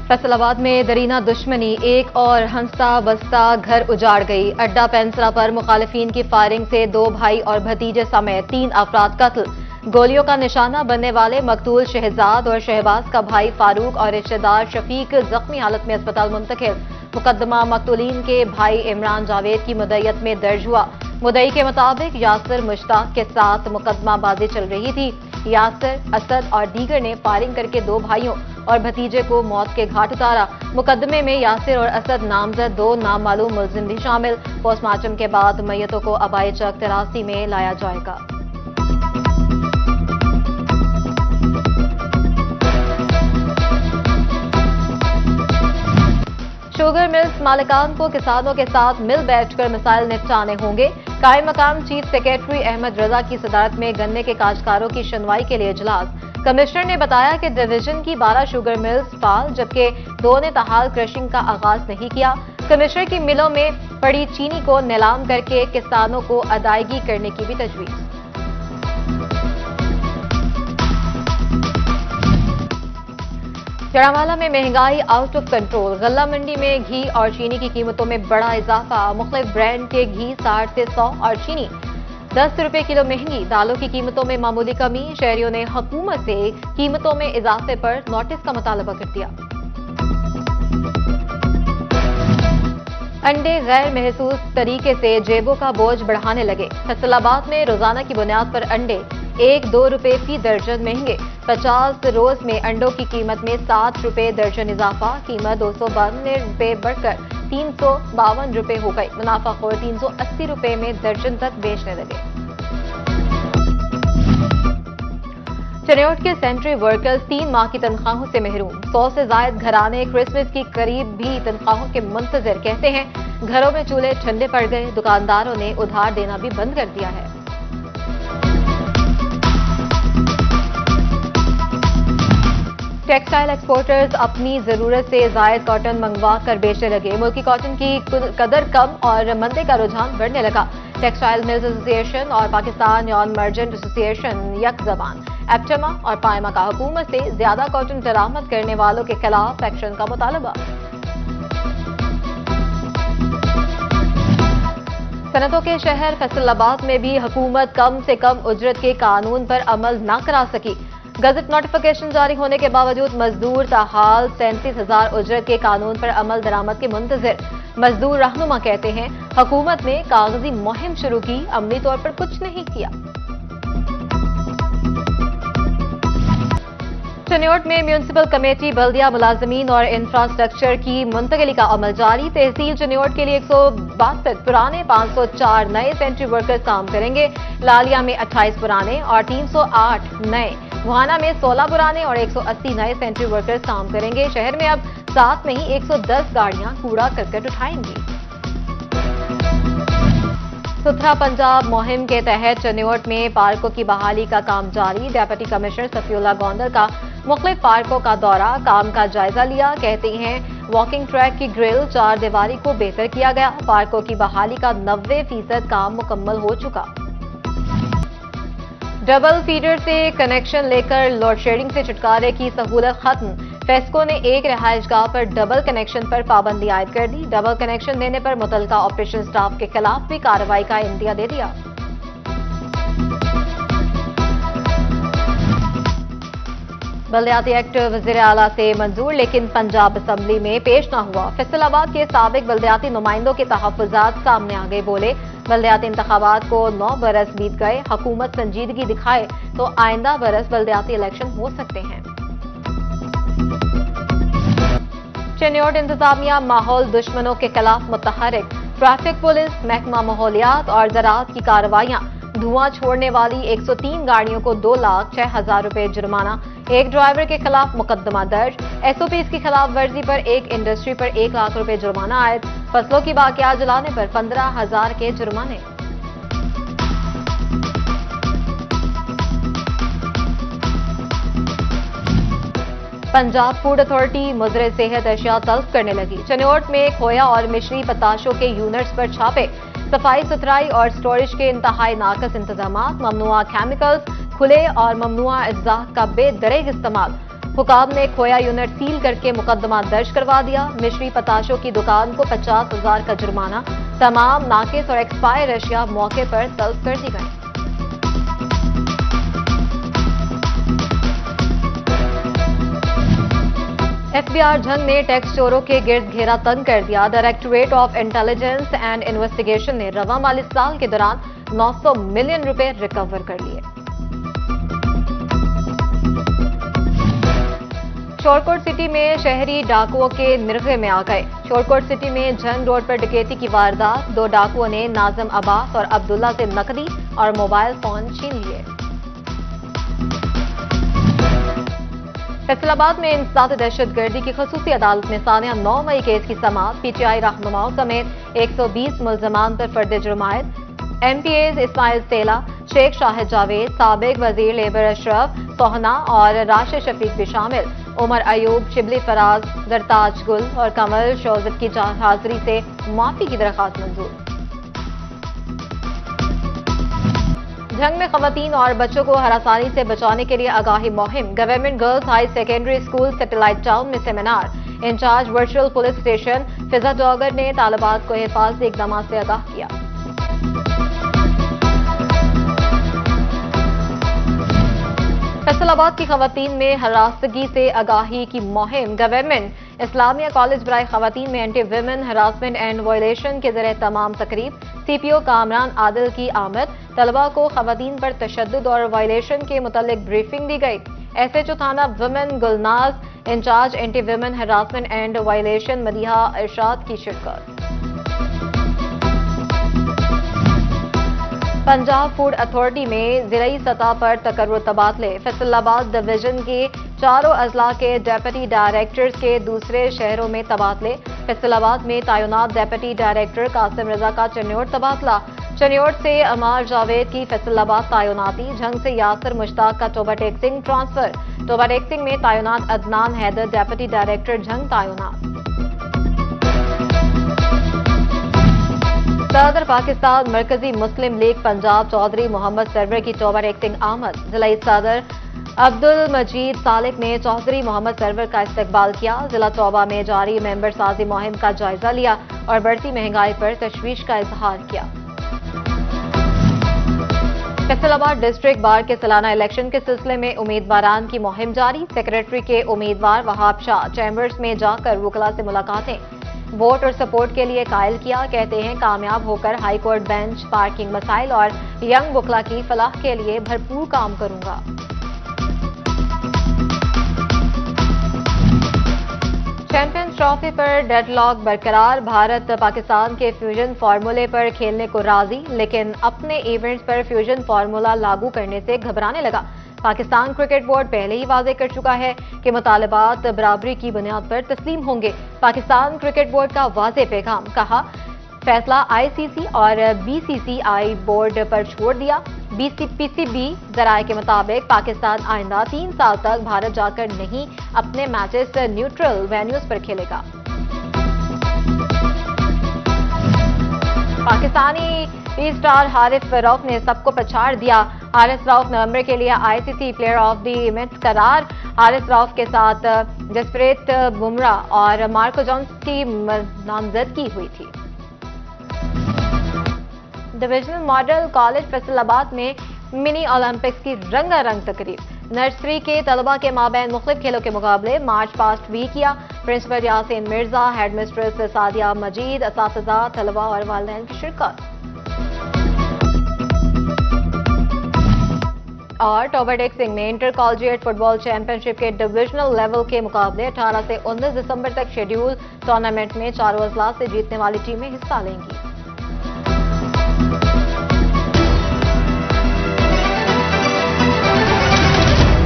फैसलाबाद में दरीना दुश्मनी, एक और हंसता बसता घर उजाड़ गई। अड्डा पेंसरा पर मुखालिफिन की फायरिंग से 2 भाई और भतीजे समेत 3 अफराद कत्ल। गोलियों का निशाना बनने वाले मकतूल शहजाद और शहबाज का भाई फारूक और रिश्तेदार शफीक जख्मी हालत में अस्पताल मुंतकिल। मुकदमा मकतूलीन के भाई इमरान जावेद की मुद्दईयत में दर्ज हुआ। मुद्दई के मुताबिक यासिर मुश्ताक के साथ मुकदमाबाजी चल रही थी। यासिर, असद और दीगर ने फायरिंग करके 2 भाइयों और भतीजे को मौत के घाट उतारा। मुकदमे में यासिर और असद नामजद 2 नामालूम मुलजिम भी शामिल। पोस्टमार्टम के बाद मैयतों को अबाई चक तरासी में लाया जाएगा। शुगर मिल्स मालिकान को किसानों के साथ मिल बैठकर मसाइल निपटाने होंगे। कायम मकाम चीफ सेक्रेटरी अहमद रजा की सदारत में गन्ने के काश्तकारों की सुनवाई के लिए इजलास। कमिश्नर ने बताया कि डिवीजन की 12 शुगर मिल्स फाल, जबकि 2 ने ताहाल क्रशिंग का आगाज नहीं किया। कमिश्नर की मिलों में पड़ी चीनी को नीलाम करके किसानों को अदायगी करने की भी तजवीज। जड़ावाला में महंगाई आउट ऑफ कंट्रोल। गल्ला मंडी में घी और चीनी की कीमतों में बड़ा इजाफा। मुख्तलिफ ब्रांड के घी 60 से 100 और चीनी 10 रुपए किलो महंगी। दालों की कीमतों में मामूली कमी। शहरियों ने हुकूमत से कीमतों में इजाफे पर नोटिस का मुतालबा कर दिया। अंडे गैर महसूस तरीके से जेबों का बोझ बढ़ाने लगे। फैसलाबाद में रोजाना की बुनियाद पर अंडे 1-2 रुपए फी दर्जन महंगे। 50 रोज में अंडों की कीमत में 7 रुपए दर्जन इजाफा। कीमत 292 रुपए बढ़कर 352 रुपए हो गई। मुनाफाखोर 380 रुपए में दर्जन तक बेचने लगे। चनियोट के सेंट्री वर्कर्स 3 माह की तनख्वाहों से महरूम। 100 से जायद घराने क्रिसमस की करीब भी तनख्वाहों के मुंतजर। कहते हैं घरों में चूल्हे ठंडे पड़ गए। दुकानदारों ने उधार देना भी बंद कर दिया है। टेक्सटाइल एक्सपोर्टर्स अपनी जरूरत से जायद कॉटन मंगवा कर बेचने लगे। मुल्की कॉटन की कदर कम और मंदे का रुझान बढ़ने लगा। टेक्सटाइल मिल्स एसोसिएशन और पाकिस्तान यॉन मर्जेंट एसोसिएशन यक जबान। एप्टमा और पायमा का हुकूमत से ज्यादा कॉटन बरामद करने वालों के खिलाफ एक्शन का मुतालबा। सनतों के शहर फैसलाबाद में भी हुकूमत कम से कम उजरत के कानून पर अमल न करा सकी। गजट नोटिफिकेशन जारी होने के बावजूद मजदूर ताहाल 37,000 उजरत के कानून पर अमल दरामद के मुंतजिर। मजदूर रहनुमा कहते हैं हुकूमत ने कागजी मुहिम शुरू की, अमली तौर पर कुछ नहीं किया। चनियोट में म्यूनिसिपल कमेटी, बल्दिया मुलाजमीन और इंफ्रास्ट्रक्चर की मुंतकिली का अमल जारी। तहसील चनियोट के लिए 162 पुराने, 504 नए सेंट्री वर्कर्स काम करेंगे। लालिया में 28 पुराने और 308 नए। मुहाना में 16 पुराने और 180 नए सेंट्री वर्कर्स काम करेंगे। शहर में अब साथ में ही 110 गाड़ियां कूड़ा करकट उठाएंगी। सुथरा पंजाब मुहिम के तहत चनियोट में पार्कों की बहाली का काम जारी। डेप्यूटी कमिश्नर सफीउल्लाह गोंदल का मुख्तलिफ पार्कों का दौरा, काम का जायजा लिया। कहते हैं वॉकिंग ट्रैक की ग्रिल, 4 दीवारी को बेहतर किया गया। पार्कों की बहाली का 90% काम मुकम्मल हो चुका। डबल फीडर से कनेक्शन लेकर लोड शेडिंग से छुटकारे की सहूलत खत्म। फेस्को ने एक रिहाइशगाह पर डबल कनेक्शन पर पाबंदी आयद कर दी। डबल कनेक्शन देने पर मुतलका ऑपरेशन स्टाफ के खिलाफ भी कार्रवाई का इंदिया दे दिया। बल्दियाती एक्ट वज़ीर आला से मंजूर, लेकिन पंजाब असम्बली में पेश न हुआ। फैसलाबाद के साबिक बल्दियाती नुमाइंदों के तहफ़्फ़ुज़ात सामने आ गए। बोले बल्दियाती इंतखाबात को 9 बरस बीत गए। हुकूमत संजीदगी दिखाए तो आइंदा बरस बल्दियाती इलेक्शन हो सकते हैं। चनियोट इंतजामिया माहौल दुश्मनों के खिलाफ मुतहरिक। ट्रैफिक पुलिस, महकमा माहौलियात और ज़राअत की कार्रवाइयां। धुआं छोड़ने वाली 103 गाड़ियों को 2,06,000 रुपए जुर्माना। एक ड्राइवर के खिलाफ मुकदमा दर्ज। SOPs की खिलाफ वर्जी पर एक इंडस्ट्री पर 1 लाख रुपए जुर्माना आयद। फसलों की बाकियात जलाने पर 15,000 के जुर्माने। पंजाब फूड अथॉरिटी मुजरे सेहत अशिया तल्फ करने लगी। चनियोट में खोया और मिश्री पताशों के यूनिट्स पर छापे। सफाई सुथराई और स्टोरेज के इंतहाई नाकस इंतजाम। ममनुआ केमिकल्स खुले और ममनुआ अज्जा का बेदरेग इस्तेमाल। हुकाम ने खोया यूनिट सील करके मुकदमा दर्ज करवा दिया। मिश्री पताशों की दुकान को 50,000 का जुर्माना। तमाम नाकिस और एक्सपायर अशिया मौके पर तलब कर दी गई। एफबीआर झंग ने टैक्स चोरों के गिर्द घेरा तंग कर दिया। Directorate of intelligence and investigation ने रवा माली साल के दौरान 900 मिलियन रुपए रिकवर कर लिए। शोरकोट सिटी में शहरी डाकुओं के निर्गे में आ गए। शोरकोट सिटी में झंग रोड पर डकैती की वारदात। 2 डाकुओं ने नाजम अब्बास और अब्दुल्ला से नकदी और मोबाइल फोन छीन लिए। फैसलाबाद में इंसदाद दहशतगर्दी की खसूसी अदालत में सानिया 9 मई केस की समाअत। पीटीआई रहनुमाओं समेत 120 मुल्जमान पर फर्द जुर्मायत। एमपीएज इस्माइल सेला, शेख शाहिद जावेद, साबिक वजीर लेबर अशरफ सोहना और राशिद शफीक भी शामिल। उमर अयूब, शिबली फराज, दरताज गुल और कमल शौजत की हाजिरी से माफी की दरखास्त मंजूर। झंग में खवातीन और बच्चों को हरासानी से बचाने के लिए आगाही मुहिम। Government girls high secondary school satellite town में seminar. Incharge virtual police station Fiza Dogar ने तालिबात को हिफाजती इकदाम से आगाह किया। फैसलाबाद की खवातीन में हरासगी से आगाही की मुहिम। गवर्नमेंट इस्लामिया कॉलेज बराए खवातीन में anti women harassment and violation के जरिए तमाम तकरीब। सीपीओ कामरान आदिल की आमद। तलबा को खवातीन पर तशद्दुद और वायलेशन के मुतालिक ब्रीफिंग दी गई। एसएचओ थाना women Gulnaz, incharge anti women harassment and violation Madiha Irshad की शिरकत। पंजाब फूड अथॉरिटी में जिलाई सतह पर तकर्रुर तबादले। फैसलाबाद डिवीजन के 4 अजला के डेप्यूटी डायरेक्टर्स के दूसरे शहरों में तबादले। फैसलाबाद में तैनात डेप्यूटी डायरेक्टर कासिम रजा का चन्योट तबादला। चन्योट से अमार जावेद की फैसलाबाद तैनाती। झंग से यासर मुश्ताक का टोबा टेक सिंह ट्रांसफर। टोबा टेक सिंह में तैनात अदनान हैदर डेप्यूटी डायरेक्टर झंग तैनात। सदर पाकिस्तान मरकजी मुस्लिम लीग पंजाब चौधरी मोहम्मद सरवर की टोबा टेक सिंह आमद। जिला सदर अब्दुल मजीद सालिक ने चौधरी मोहम्मद सरवर का इस्तकबाल किया। जिला तौबा में जारी मेंबर साजी मुहिम का जायजा लिया और बढ़ती महंगाई पर तशवीश का इजहार किया। फैसलाबाद डिस्ट्रिक्ट बार के सालाना इलेक्शन के सिलसिले में उम्मीदवारान की मुहिम जारी। सेक्रेटरी के उम्मीदवार वहाब शाह चैम्बर्स में जाकर वकला से मुलाकातें। वोट और सपोर्ट के लिए कायल किया। कहते हैं कामयाब होकर हाई कोर्ट बेंच, पार्किंग मसाइल और यंग वकला की फलाह के लिए भरपूर काम करूंगा। चैंपियंस ट्रॉफी पर डेडलॉक बरकरार। भारत पाकिस्तान के फ्यूजन फार्मूले पर खेलने को राजी, लेकिन अपने इवेंट्स पर फ्यूजन फार्मूला लागू करने से घबराने लगा। पाकिस्तान क्रिकेट बोर्ड पहले ही वाजे कर चुका है कि मुतालबात बराबरी की बुनियाद पर तस्लीम होंगे। पाकिस्तान क्रिकेट बोर्ड का वाजे पैगाम, कहा फैसला आईसीसी और बीसीसीआई बोर्ड पर छोड़ दिया। पीसीबी जराये के मुताबिक पाकिस्तान आइंदा 3 साल तक भारत जाकर नहीं अपने मैचेस न्यूट्रल वेन्यूज पर खेलेगा। पाकिस्तानी स्टार हारिस रऊफ ने सबको पछाड़ दिया। हारिस रऊफ नवंबर के लिए ICC player of the match करार। हारिस रऊफ के साथ जसप्रीत बुमराह और मार्को जोन्स की नामजदगी हुई थी। डिविजनल मॉडल कॉलेज फैसलाबाद में मिनी ओलंपिक्स की रंगारंग तकरीब। नर्सरी के तलबा के माबैन मुख्तलिफ खेलों के मुकाबले मार्च पास्ट भी किया। Principal Yasin Mirza, head mistress Sadia Majeed, असातिज़ा, तलबा और वालिदैन की शिरकत। और टोबा टेक सिंह में इंटर कॉलेजिएट फुटबॉल चैंपियनशिप के डिविजनल लेवल के मुकाबले 18 से 19 दिसंबर तक शेड्यूल। टूर्नामेंट में 4 अजला से जीतने वाली टीमें हिस्सा लेंगी।